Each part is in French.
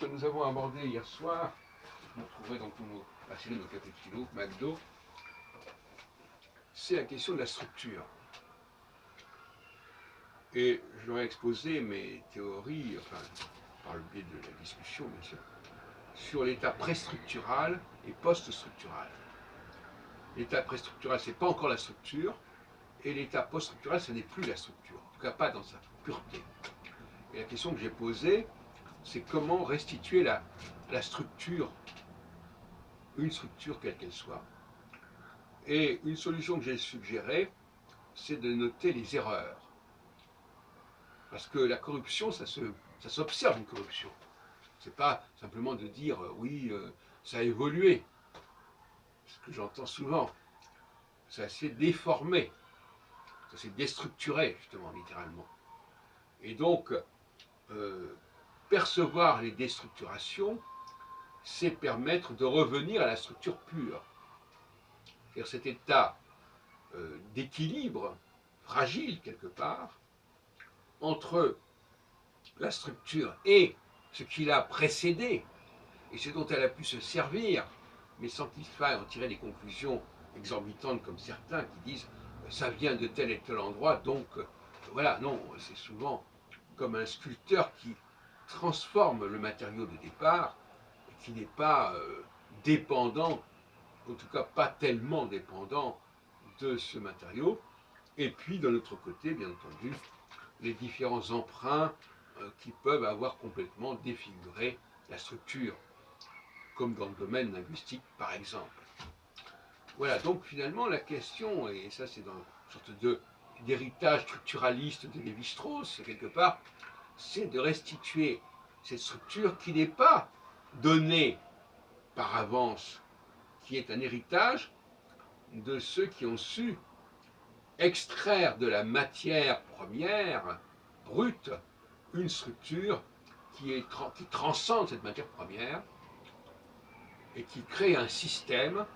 que nous avons abordée hier soir, vous trouverez dans la série de cappuccino, McDo, c'est la question de la structure. Et je leur ai exposé mes théories, enfin, par le biais de la discussion, bien sûr, sur l'état préstructural et post-structural. L'état préstructural, ce n'est pas encore la structure, et l'état post-structural, ce n'est plus la structure, en tout cas pas dans sa pureté. Et la question que j'ai posée, c'est comment restituer la structure, une structure quelle qu'elle soit. Et une solution que j'ai suggérée, c'est de noter les erreurs. Parce que la corruption, ça s'observe une corruption. C'est pas simplement de dire oui, ça a évolué. Ce que j'entends souvent, ça s'est déformé, ça s'est déstructuré, justement, littéralement. Et donc, percevoir les déstructurations, c'est permettre de revenir à la structure pure. C'est-à-dire cet état d'équilibre, fragile quelque part, entre la structure et ce qui l'a précédé, et ce dont elle a pu se servir, mais sans qu'il faille en tirer des conclusions exorbitantes comme certains qui disent ça vient de tel et tel endroit, donc voilà, non, c'est souvent comme un sculpteur qui transforme le matériau de départ, et qui n'est pas dépendant, en tout cas pas tellement dépendant de ce matériau. Et puis de l'autre côté, bien entendu, les différents emprunts qui peuvent avoir complètement défiguré la structure, comme dans le domaine linguistique par exemple. Voilà, donc finalement la question, et ça c'est dans une sorte d'héritage structuraliste de Lévi-Strauss, quelque part, c'est de restituer cette structure qui n'est pas donnée par avance, qui est un héritage de ceux qui ont su extraire de la matière première, brute, une structure qui transcende cette matière première et qui crée un système,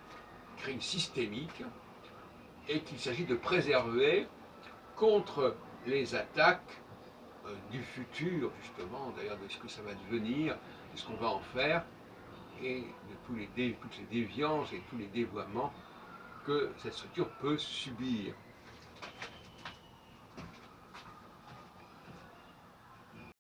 crée une systémique, et qu'il s'agit de préserver contre les attaques du futur, justement, d'ailleurs de ce que ça va devenir, de ce qu'on va en faire, et de toutes les déviances et tous les dévoiements que cette structure peut subir.